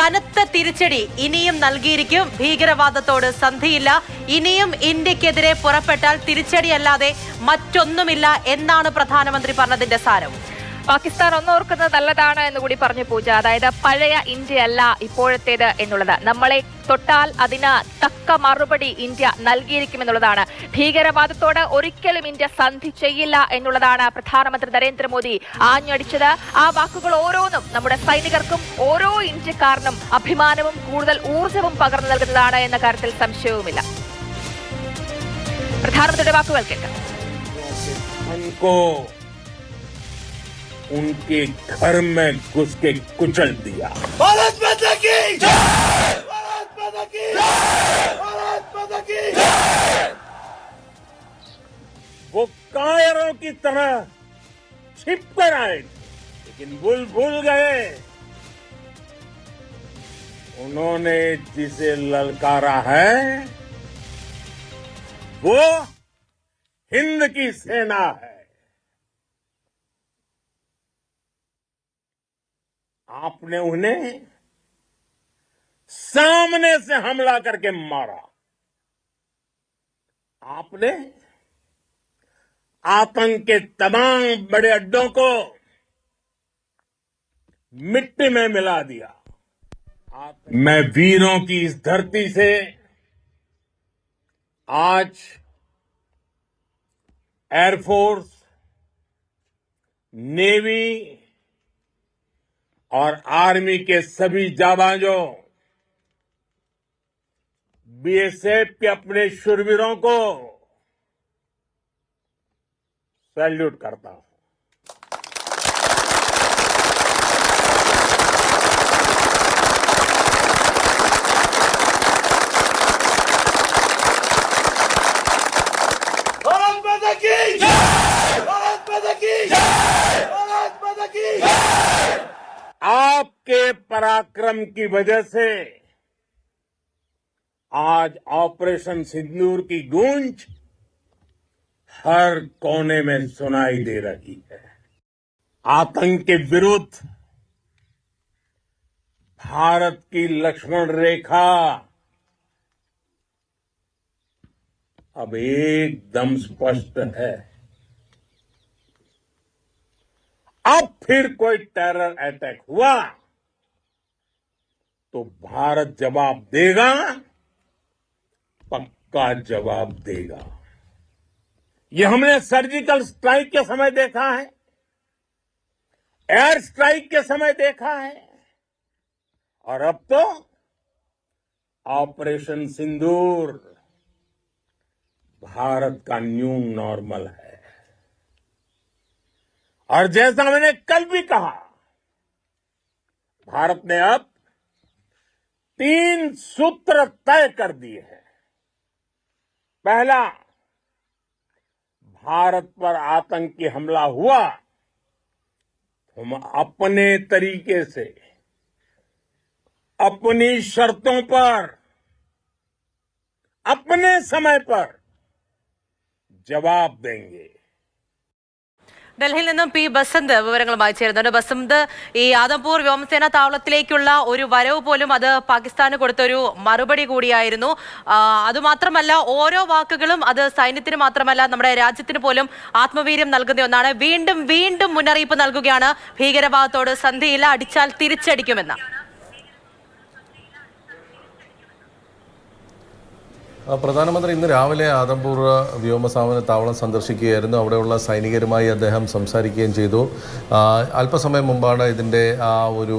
കനത്ത തിരിച്ചടി ഇനിയും നൽകിയിരിക്കും. ഭീകരവാദത്തോട് സന്ധിയില്ല. ഇനിയും ഇന്ത്യക്കെതിരെ പുറപ്പെട്ടാൽ തിരിച്ചടിയല്ലാതെ മറ്റൊന്നുമില്ല എന്നാണ് പ്രധാനമന്ത്രി പറഞ്ഞതിന്റെ സാരം. പാകിസ്ഥാൻ ഒന്നോർക്കുന്നത് നല്ലതാണ് എന്ന് കൂടി പറഞ്ഞു പൂജ. അതായത് പഴയ ഇന്ത്യ അല്ല ഇപ്പോഴത്തേത് എന്നുള്ളത്. നമ്മളെ തൊട്ടാൽ അതിന് തക്ക മറുപടി ഇന്ത്യ നൽകിയിരിക്കുമെന്നുള്ളതാണ്. ഭീകരവാദത്തോട് ഒരിക്കലും ഇന്ത്യ സന്ധി ചെയ്യില്ല എന്നുള്ളതാണ് പ്രധാനമന്ത്രി നരേന്ദ്രമോദി ആഞ്ഞടിച്ചത്. ആ വാക്കുകൾ ഓരോന്നും നമ്മുടെ സൈനികർക്കും ഓരോ ഇന്ത്യക്കാരനും അഭിമാനവും കൂടുതൽ ഊർജവും പകർന്നു നൽകുന്നതാണ് എന്ന കാര്യത്തിൽ സംശയവുമില്ല. പ്രധാനമന്ത്രിയുടെ വാക്കുകൾ കേൾക്കാം. उनके घर में घुस के कुचल दिया। भारत माता की जय! भारत माता की जय! भारत माता की जय! वो कायरों की तरह छिप कर आए, लेकिन भूल गए उन्होंने जिसे ललकारा है वो हिंद की सेना है। आपने उन्हें सामने से हमला करके मारा। आपने आतंक के तमाम बड़े अड्डों को मिट्टी में मिला दिया। मैं वीरों की इस धरती से आज एयरफोर्स, नेवी और आर्मी के सभी जाबाजों, बीएसएफ के अपने शूरवीरों को सैल्यूट करता हूं। भारत माता की जय! भारत माता की जय! भारत माता की जय! आपके पराक्रम की वजह से आज ऑपरेशन सिंदूर की गूंज हर कोने में सुनाई दे रही है। आतंक के विरुद्ध भारत की लक्ष्मण रेखा अब एकदम स्पष्ट है। अब फिर कोई टेरर अटैक हुआ तो भारत जवाब देगा, पक्का जवाब देगा। ये हमने सर्जिकल स्ट्राइक के समय देखा है, एयर स्ट्राइक के समय देखा है, और अब तो ऑपरेशन सिंदूर भारत का न्यू नॉर्मल है। और जैसा मैंने कल भी कहा, भारत ने अब 3 सूत्र तय कर दिए हैं। पहला, भारत पर आतंकी हमला हुआ तो हम अपने तरीके से, अपनी शर्तों पर, अपने समय पर जवाब देंगे। ഡൽഹിയിൽ നിന്നും പി ബസന്ത് വിവരങ്ങളുമായി ചേരുന്നുണ്ട്. ബസന്ത്, ഈ ആദംപൂർ വ്യോമസേന താവളത്തിലേക്കുള്ള ഒരു വരവ് പോലും അത് പാകിസ്ഥാന് കൊടുത്തൊരു മറുപടി കൂടിയായിരുന്നു. അതുമാത്രമല്ല, ഓരോ വാക്കുകളും അത് സൈന്യത്തിന് മാത്രമല്ല നമ്മുടെ രാജ്യത്തിന് പോലും ആത്മവീര്യം നൽകുന്ന ഒന്നാണ്. വീണ്ടും വീണ്ടും മുന്നറിയിപ്പ് നൽകുകയാണ്, ഭീകരവാദത്തോട് സന്ധിയില്ല, അടിച്ചാൽ തിരിച്ചടിക്കുമെന്ന്. പ്രധാനമന്ത്രി ഇന്ന് രാവിലെ ആദംപൂർ വ്യോമസേന താവളം സന്ദർശിക്കുകയായിരുന്നു. അവിടെയുള്ള സൈനികരുമായി അദ്ദേഹം സംസാരിക്കുകയും ചെയ്തു. അല്പസമയം മുമ്പാണ് ഇതിൻ്റെ ഒരു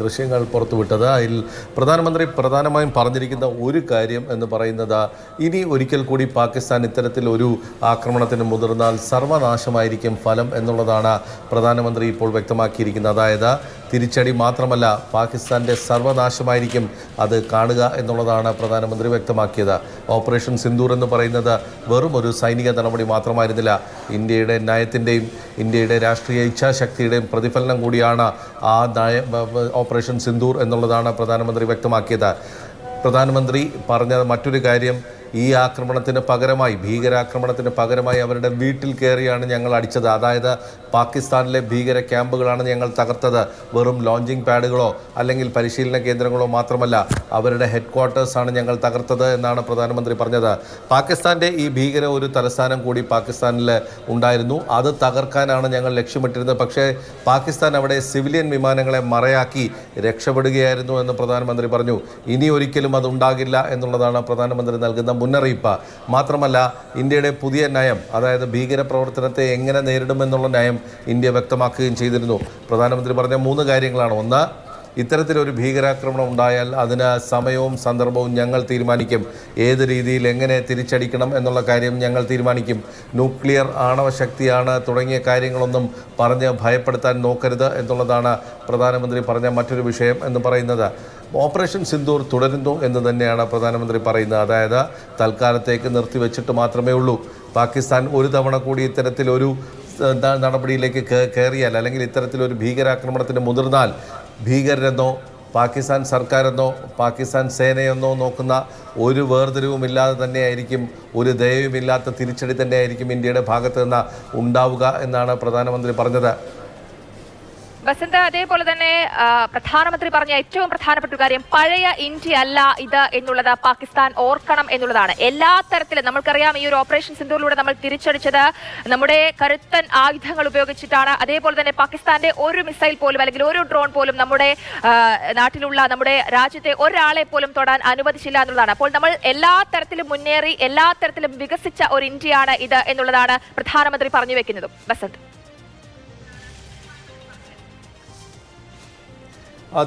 ദൃശ്യങ്ങൾ പുറത്തുവിട്ടത്. അതിൽ പ്രധാനമന്ത്രി പ്രധാനമായും പറഞ്ഞിരിക്കുന്ന ഒരു കാര്യം എന്ന് പറയുന്നത്, ഇനി ഒരിക്കൽ കൂടി പാകിസ്ഥാൻ ഇത്തരത്തിൽ ഒരു ആക്രമണത്തിന് മുതിർന്നാൽ സർവനാശമായിരിക്കും ഫലം എന്നുള്ളതാണ് പ്രധാനമന്ത്രി ഇപ്പോൾ വ്യക്തമാക്കിയിരിക്കുന്നത്. അതായത് തിരിച്ചടി മാത്രമല്ല, പാകിസ്ഥാൻ്റെ സർവനാശമായിരിക്കും അത് കാണുക എന്നുള്ളതാണ് പ്രധാനമന്ത്രി വ്യക്തമാക്കിയത്. ഓപ്പറേഷൻ സിന്ദൂർ എന്ന് പറയുന്നത് വെറും ഒരു സൈനിക നടപടി മാത്രമായിരുന്നില്ല. ഇന്ത്യയുടെ നയത്തിൻ്റെയും ഇന്ത്യയുടെ രാഷ്ട്രീയ ഇച്ഛാശക്തിയുടെയും പ്രതിഫലനം കൂടിയാണ് ആ ഓപ്പറേഷൻ സിന്ദൂർ എന്നുള്ളതാണ് പ്രധാനമന്ത്രി വ്യക്തമാക്കിയത്. പ്രധാനമന്ത്രി പറഞ്ഞ മറ്റൊരു കാര്യം, ഈ ആക്രമണത്തിന് പകരമായി, ഭീകരാക്രമണത്തിന് പകരമായി അവരുടെ വീട്ടിൽ കയറിയാണ് ഞങ്ങൾ അടിച്ചത്. അതായത് പാകിസ്ഥാനിലെ ഭീകര ക്യാമ്പുകളാണ് ഞങ്ങൾ തകർത്തത്. വെറും ലോഞ്ചിങ് പാഡുകളോ അല്ലെങ്കിൽ പരിശീലന കേന്ദ്രങ്ങളോ മാത്രമല്ല, അവരുടെ ഹെഡ് ക്വാർട്ടേഴ്സാണ് ഞങ്ങൾ തകർത്തത് എന്നാണ് പ്രധാനമന്ത്രി പറഞ്ഞത്. പാകിസ്ഥാൻ്റെ ഈ ഭീകര ഒരു തലസ്ഥാനം കൂടി പാകിസ്ഥാനിൽ ഉണ്ടായിരുന്നു. അത് തകർക്കാനാണ് ഞങ്ങൾ ലക്ഷ്യമിട്ടിരുന്നത്. പക്ഷേ പാകിസ്ഥാൻ അവിടെ സിവിലിയൻ വിമാനങ്ങളെ മറയാക്കി രക്ഷപ്പെടുകയായിരുന്നു എന്ന് പ്രധാനമന്ത്രി പറഞ്ഞു. ഇനി ഒരിക്കലും അതുണ്ടാകില്ല എന്നുള്ളതാണ് പ്രധാനമന്ത്രി നൽകുന്ന മുന്നറിയിപ്പ്. മാത്രമല്ല, ഇന്ത്യയുടെ പുതിയ നയം, അതായത് ഭീകരപ്രവർത്തനത്തെ എങ്ങനെ നേരിടുമെന്നുള്ള നയം ഇന്ത്യ വ്യക്തമാക്കുകയും ചെയ്തിരുന്നു. പ്രധാനമന്ത്രി പറഞ്ഞ 3 കാര്യങ്ങളാണ്. ഒന്ന്, ഇത്തരത്തിലൊരു ഭീകരാക്രമണം ഉണ്ടായാൽ അതിന് സമയവും സന്ദർഭവും ഞങ്ങൾ തീരുമാനിക്കും. ഏത് രീതിയിൽ എങ്ങനെ തിരിച്ചടിക്കണം എന്നുള്ള കാര്യം ഞങ്ങൾ തീരുമാനിക്കും. ന്യൂക്ലിയർ ആണവശക്തിയാണ് തുടങ്ങിയ കാര്യങ്ങളൊന്നും പറഞ്ഞ് ഭയപ്പെടുത്താൻ നോക്കരുത് എന്നുള്ളതാണ് പ്രധാനമന്ത്രി പറഞ്ഞ മറ്റൊരു വിഷയം എന്ന് പറയുന്നത്. ഓപ്പറേഷൻ സിന്ദൂർ തുടരുന്നു എന്ന് തന്നെയാണ് പ്രധാനമന്ത്രി പറയുന്നത്. അതായത് തൽക്കാലത്തേക്ക് നിർത്തിവെച്ചിട്ട് മാത്രമേ ഉള്ളൂ. പാകിസ്ഥാൻ ഒരു തവണ കൂടി ഇത്തരത്തിലൊരു നടപടിയിലേക്ക് കയറിയാൽ, അല്ലെങ്കിൽ ഇത്തരത്തിലൊരു ഭീകരാക്രമണത്തിന് മുതിർന്നാൽ, ഭീകരരെന്നോ പാകിസ്ഥാൻ സർക്കാരെന്നോ പാകിസ്ഥാൻ സേനയെന്നോ നോക്കുന്ന ഒരു വേർതിരിവുമില്ലാതെ തന്നെയായിരിക്കും, ഒരു ദയവുമില്ലാത്ത തിരിച്ചടി തന്നെയായിരിക്കും ഇന്ത്യയുടെ ഭാഗത്ത് നിന്ന് ഉണ്ടാവുക എന്നാണ് പ്രധാനമന്ത്രി പറഞ്ഞത്. വസന്ത, അതേപോലെ തന്നെ പ്രധാനമന്ത്രി പറഞ്ഞ ഏറ്റവും പ്രധാനപ്പെട്ട ഒരു കാര്യം, പഴയ ഇന്ത്യ അല്ല ഇത് എന്നുള്ളത് പാകിസ്ഥാൻ ഓർക്കണം എന്നുള്ളതാണ്. എല്ലാ തരത്തിലും നമുക്കറിയാം, ഈ ഒരു ഓപ്പറേഷൻ സിന്ദൂറിലൂടെ നമ്മൾ തിരിച്ചടിച്ചത് നമ്മുടെ കരുത്തൻ ആയുധങ്ങൾ ഉപയോഗിച്ചിട്ടാണ്. അതേപോലെ തന്നെ പാകിസ്ഥാന്റെ ഒരു മിസൈൽ പോലും അല്ലെങ്കിൽ ഒരു ഡ്രോൺ പോലും നമ്മുടെ നാട്ടിലുള്ള, നമ്മുടെ രാജ്യത്തെ ഒരാളെ പോലും തൊടാൻ അനുവദിച്ചില്ല എന്നുള്ളതാണ്. അപ്പോൾ നമ്മൾ എല്ലാ തരത്തിലും മുന്നേറി, എല്ലാ തരത്തിലും വികസിച്ച ഒരു ഇന്ത്യയാണ് ഇത് എന്നുള്ളതാണ് പ്രധാനമന്ത്രി പറഞ്ഞു വെക്കുന്നതും. വസന്ത്.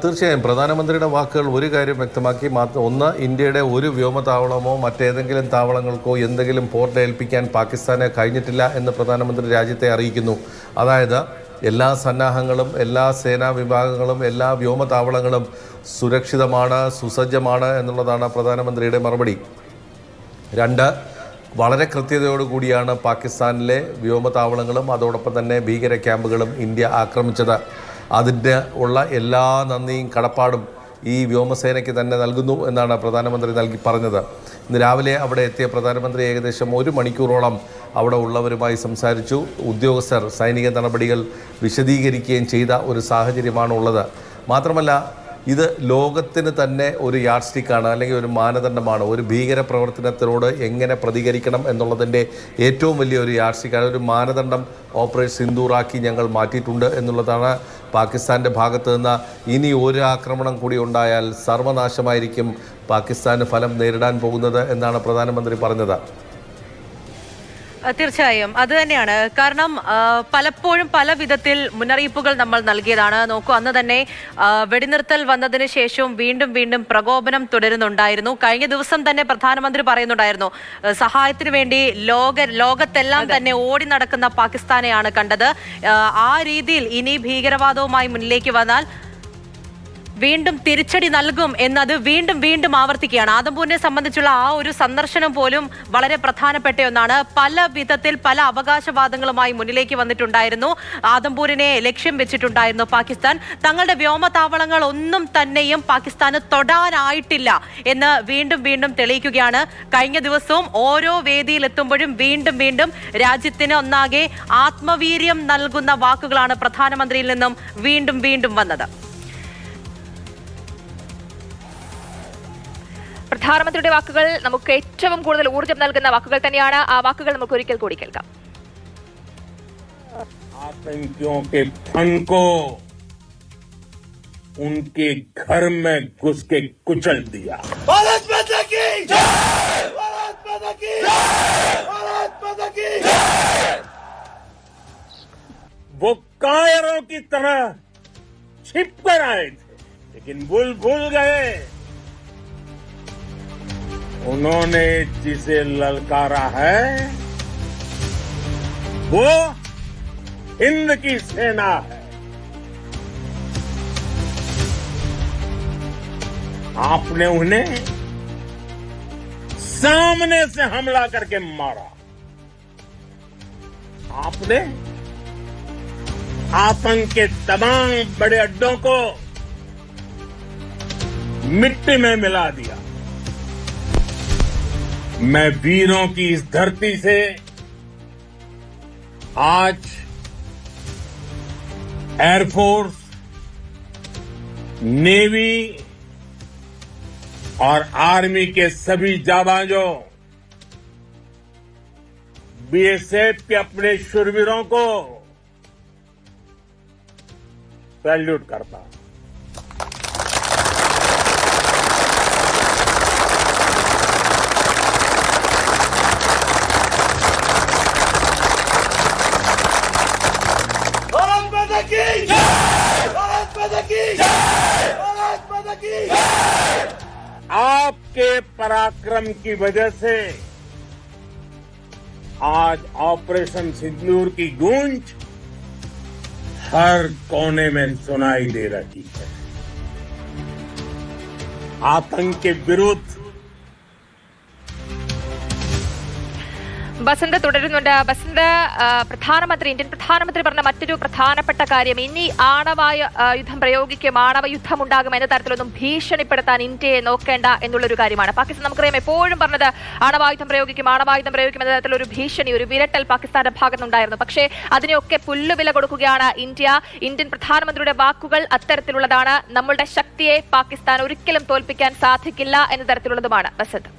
തീർച്ചയായും പ്രധാനമന്ത്രിയുടെ വാക്കുകൾ ഒരു കാര്യം വ്യക്തമാക്കി. ഒന്ന്, ഇന്ത്യയുടെ ഒരു വ്യോമതാവളമോ മറ്റേതെങ്കിലും താവളങ്ങൾക്കോ എന്തെങ്കിലും പോർട്ട് ഏൽപ്പിക്കാൻ പാകിസ്ഥാന് കഴിഞ്ഞിട്ടില്ല എന്ന് പ്രധാനമന്ത്രി രാജ്യത്തെ അറിയിക്കുന്നു. അതായത് എല്ലാ സന്നാഹങ്ങളും, എല്ലാ സേനാ വിഭാഗങ്ങളും, എല്ലാ വ്യോമതാവളങ്ങളും സുരക്ഷിതമാണ്, സുസജ്ജമാണ് എന്നുള്ളതാണ് പ്രധാനമന്ത്രിയുടെ മറുപടി. 2, വളരെ കൃത്യതയോടുകൂടിയാണ് പാകിസ്ഥാനിലെ വ്യോമതാവളങ്ങളും അതോടൊപ്പം തന്നെ ഭീകര ക്യാമ്പുകളും ഇന്ത്യ ആക്രമിച്ചത്. അതിൻ്റെ ഉള്ള എല്ലാ നന്ദിയും കടപ്പാടും ഈ വ്യോമസേനയ്ക്ക് തന്നെ നൽകുന്നു എന്നാണ് പ്രധാനമന്ത്രി പറഞ്ഞത്. ഇന്ന് രാവിലെ അവിടെ എത്തിയ പ്രധാനമന്ത്രി ഏകദേശം 1 മണിക്കൂറോളം അവിടെ ഉള്ളവരുമായി സംസാരിച്ചു. ഉദ്യോഗസ്ഥർ സൈനിക നടപടികൾ വിശദീകരിക്കുകയും ചെയ്ത ഒരു സാഹചര്യമാണുള്ളത്. മാത്രമല്ല, ഇത് ലോകത്തിന് തന്നെ ഒരു യാർഡ് സ്റ്റിക്കാണ്, അല്ലെങ്കിൽ ഒരു മാനദണ്ഡമാണ്. ഒരു ഭീകര പ്രവർത്തനത്തിനോട് എങ്ങനെ പ്രതികരിക്കണം എന്നുള്ളതിൻ്റെ ഏറ്റവും വലിയ ഒരു യാർഡ് സ്റ്റിക്കാണ്, ഒരു മാനദണ്ഡം ഓപ്പറേഷൻ സിന്ദൂറാക്കി ഞങ്ങൾ മാറ്റിയിട്ടുണ്ട് എന്നുള്ളതാണ്. പാകിസ്ഥാൻ്റെ ഭാഗത്ത് നിന്ന് ഇനി ഒരു ആക്രമണം കൂടി ഉണ്ടായാൽ സർവനാശമായിരിക്കും പാകിസ്ഥാന് ഫലം നേരിടാൻ പോകുന്നത് എന്നാണ് പ്രധാനമന്ത്രി പറഞ്ഞത്. തീർച്ചയായും അത് തന്നെയാണ്. കാരണം പലപ്പോഴും പല വിധത്തിൽ മുന്നറിയിപ്പുകൾ നമ്മൾ നൽകിയതാണ്. നോക്കൂ, അന്ന് തന്നെ വെടിനിർത്തൽ വന്നതിന് ശേഷവും വീണ്ടും വീണ്ടും പ്രകോപനം തുടരുന്നുണ്ടായിരുന്നു. കഴിഞ്ഞ ദിവസം തന്നെ പ്രധാനമന്ത്രി പറയുന്നുണ്ടായിരുന്നു, സഹായത്തിന് വേണ്ടി ലോകത്തെല്ലാം തന്നെ ഓടി നടക്കുന്ന പാകിസ്ഥാനെയാണ് കണ്ടത്. ആ രീതിയിൽ ഇനി ഭീകരവാദവുമായി മുന്നിലേക്ക് വന്നാൽ വീണ്ടും തിരിച്ചടി നൽകും എന്നത് വീണ്ടും വീണ്ടും ആവർത്തിക്കുകയാണ്. ആദംപൂരിനെ സംബന്ധിച്ചുള്ള ആ ഒരു സന്ദർശനം പോലും വളരെ പ്രധാനപ്പെട്ട ഒന്നാണ്. പല വിധത്തിൽ പല അവകാശവാദങ്ങളുമായി മുന്നിലേക്ക് വന്നിട്ടുണ്ടായിരുന്നു. ആദംപൂരിനെ ലക്ഷ്യം വെച്ചിട്ടുണ്ടായിരുന്നു പാകിസ്ഥാൻ. തങ്ങളുടെ വ്യോമതാവളങ്ങൾ ഒന്നും തന്നെയും പാകിസ്ഥാന് തൊടാനായിട്ടില്ല എന്ന് വീണ്ടും വീണ്ടും തെളിയിക്കുകയാണ്. കഴിഞ്ഞ ദിവസവും ഓരോ വേദിയിൽ എത്തുമ്പോഴും വീണ്ടും വീണ്ടും രാജ്യത്തിന് ഒന്നാകെ ആത്മവീര്യം നൽകുന്ന വാക്കുകളാണ് പ്രധാനമന്ത്രിയിൽ നിന്നും വീണ്ടും വീണ്ടും വന്നത്. പ്രധാനമന്ത്രിയുടെ വാക്കുകൾ നമുക്ക് ഏറ്റവും കൂടുതൽ ഊർജ്ജം നൽകുന്ന വാക്കുകൾ തന്നെയാണ്. ആ വാക്കുകൾ നമുക്ക് ഒരിക്കൽ കൂടി കേൾക്കാം. आतंकियों के फन को उनके घर में घुस के कुचल दिया। भारत माता की जय! भारत माता की जय! भारत माता की जय! वो कायरों की तरह छिप कर आए थे, लेकिन भूल गए उन्होंने जिसे ललकारा है वो हिंद की सेना है। आपने उन्हें सामने से हमला करके मारा। आपने आतंक के तमाम बड़े अड्डों को मिट्टी में मिला दिया। मैं वीरों की इस धरती से आज एयरफोर्स, नेवी और आर्मी के सभी जाबाजों, बीएसएफ के अपने शूरवीरों को सैल्यूट करता हूं। आपके पराक्रम की वजह से आज ऑपरेशन सिंदूर की गूंज हर कोने में सुनाई दे रही है। आतंक के विरुद्ध ബസന്ത് തുടരുന്നുണ്ട്. ബസന്ത്, ഇന്ത്യൻ പ്രധാനമന്ത്രി പറഞ്ഞ മറ്റൊരു പ്രധാനപ്പെട്ട കാര്യം, ഇനി യുദ്ധം പ്രയോഗിക്കും, ആണവ യുദ്ധം ഉണ്ടാകും എന്ന തരത്തിലൊന്നും ഭീഷണിപ്പെടുത്താൻ ഇന്ത്യയെ നോക്കേണ്ട എന്നുള്ളൊരു കാര്യമാണ്. പാകിസ്ഥാൻ നമുക്കറിയാം എപ്പോഴും പറഞ്ഞത് ആണവായുധം പ്രയോഗിക്കും എന്ന തരത്തിലൊരു ഭീഷണി, ഒരു വിരട്ടൽ പാകിസ്ഥാന്റെ ഭാഗത്തുനിന്നുണ്ടായിരുന്നു. പക്ഷേ അതിനെയൊക്കെ പുല്ലുവില കൊടുക്കുകയാണ് ഇന്ത്യ. ഇന്ത്യൻ പ്രധാനമന്ത്രിയുടെ വാക്കുകൾ അത്തരത്തിലുള്ളതാണ്. നമ്മളുടെ ശക്തിയെ പാകിസ്ഥാൻ ഒരിക്കലും തോൽപ്പിക്കാൻ സാധിക്കില്ല എന്ന തരത്തിലുള്ളതുമാണ്. ബസന്ത്,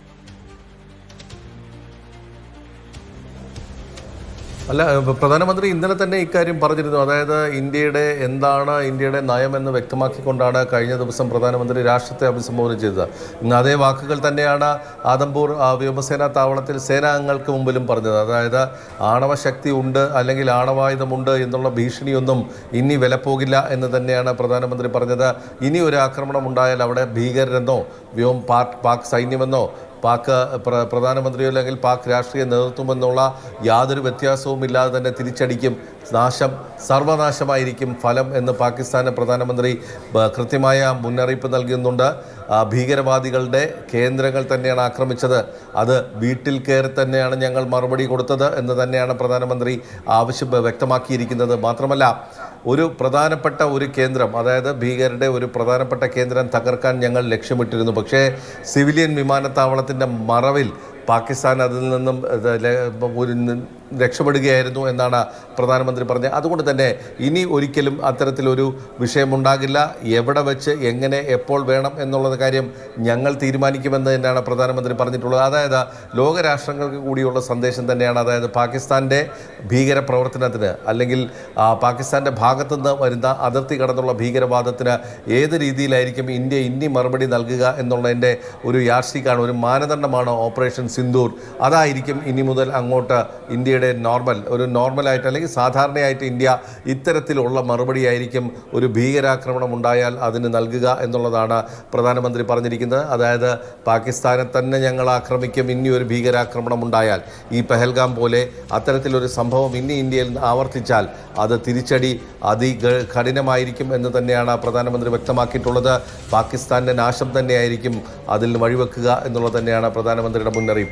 അല്ല, പ്രധാനമന്ത്രി ഇന്നലെ തന്നെ ഇക്കാര്യം പറഞ്ഞിരുന്നു. അതായത് ഇന്ത്യയുടെ നയമെന്ന് വ്യക്തമാക്കിക്കൊണ്ടാണ് കഴിഞ്ഞ ദിവസം പ്രധാനമന്ത്രി രാഷ്ട്രത്തെ അഭിസംബോധന ചെയ്തത്. ഇന്ന് അതേ വാക്കുകൾ തന്നെയാണ് ആദംപൂർ വ്യോമസേനാ താവളത്തിൽ സേനാംഗങ്ങൾക്ക് മുമ്പിലും പറഞ്ഞത്. അതായത് ആണവശക്തി ഉണ്ട് അല്ലെങ്കിൽ ആണവായുധമുണ്ട് എന്നുള്ള ഭീഷണിയൊന്നും ഇനി വിലപ്പോകില്ല എന്ന് തന്നെയാണ് പ്രധാനമന്ത്രി പറഞ്ഞത്. ഇനി ഒരു ആക്രമണം ഉണ്ടായാൽ അവിടെ ഭീകരരെന്നോ പാക് സൈന്യമെന്നോ പാക് പ്രധാനമന്ത്രിയോ അല്ലെങ്കിൽ പാക് രാഷ്ട്രീയ നേതൃത്വമെന്നുള്ള യാതൊരു വ്യത്യാസവും ഇല്ലാതെ തന്നെ തിരിച്ചടിക്കും. സർവനാശമായിരിക്കും ഫലം എന്ന് പാകിസ്ഥാന് പ്രധാനമന്ത്രി കൃത്യമായ മുന്നറിയിപ്പ് നൽകുന്നുണ്ട്. ഭീകരവാദികളുടെ കേന്ദ്രങ്ങൾ തന്നെയാണ് ആക്രമിച്ചത്, അത് വീട്ടിൽ കയറി തന്നെയാണ് ഞങ്ങൾ മറുപടി കൊടുത്തത് എന്ന് തന്നെയാണ് പ്രധാനമന്ത്രി വ്യക്തമാക്കിയിരിക്കുന്നത്. മാത്രമല്ല, ഒരു പ്രധാനപ്പെട്ട ഒരു കേന്ദ്രം, അതായത് ഭീകരരുടെ ഒരു പ്രധാനപ്പെട്ട കേന്ദ്രം തകർക്കാൻ ഞങ്ങൾ ലക്ഷ്യമിട്ടിരുന്നു. പക്ഷേ സിവിലിയൻ വിമാനത്താവളത്തിൻ്റെ മറവിൽ പാകിസ്ഥാൻ അതിൽ നിന്നും രക്ഷപ്പെടുകയായിരുന്നു എന്നാണ് പ്രധാനമന്ത്രി പറഞ്ഞത്. അതുകൊണ്ട് തന്നെ ഇനി ഒരിക്കലും അത്തരത്തിലൊരു വിഷയമുണ്ടാകില്ല. എവിടെ വെച്ച് എങ്ങനെ എപ്പോൾ വേണം എന്നുള്ള കാര്യം ഞങ്ങൾ തീരുമാനിക്കുമെന്ന് തന്നെയാണ് പ്രധാനമന്ത്രി പറഞ്ഞിട്ടുള്ളത്. അതായത് ലോകരാഷ്ട്രങ്ങൾക്ക് കൂടിയുള്ള സന്ദേശം തന്നെയാണ്. അതായത് പാകിസ്ഥാൻ്റെ ഭീകര പ്രവർത്തനത്തിന് അല്ലെങ്കിൽ പാകിസ്ഥാൻ്റെ ഭാഗത്തുനിന്ന് വരുന്ന അതിർത്തി കടന്നുള്ള ഭീകരവാദത്തിന് ഏത് രീതിയിലായിരിക്കും ഇന്ത്യ ഇനി മറുപടി നൽകുക എന്നുള്ളതിൻ്റെ ഒരു യാർഷിക്കാണ്, ഒരു മാനദണ്ഡമാണ് ഓപ്പറേഷൻ സിന്ദൂർ. അതായിരിക്കും ഇനി മുതൽ അങ്ങോട്ട് ഇന്ത്യയുടെ നോർമലായിട്ട് അല്ലെങ്കിൽ സാധാരണയായിട്ട് ഇന്ത്യ ഇത്തരത്തിലുള്ള മറുപടിയായിരിക്കും ഒരു ഭീകരാക്രമണം ഉണ്ടായാൽ അതിന് നൽകുക എന്നുള്ളതാണ് പ്രധാനമന്ത്രി പറഞ്ഞിരിക്കുന്നത്. അതായത് പാകിസ്ഥാനെ തന്നെ ഞങ്ങൾ ആക്രമിക്കും ഇനി ഒരു ഭീകരാക്രമണം ഉണ്ടായാൽ. ഈ പെഹൽഗാം പോലെ അത്തരത്തിലൊരു സംഭവം ഇനി ഇന്ത്യയിൽ ആവർത്തിച്ചാൽ അത് തിരിച്ചടി അതികഠിനമായിരിക്കും എന്ന് തന്നെയാണ് പ്രധാനമന്ത്രി വ്യക്തമാക്കിയിട്ടുള്ളത്. പാകിസ്ഥാൻ്റെ നാശം തന്നെയായിരിക്കും അതിൽ വഴിവെക്കുക എന്നുള്ളത് തന്നെയാണ് പ്രധാനമന്ത്രിയുടെ മുന്നറിയിപ്പ്.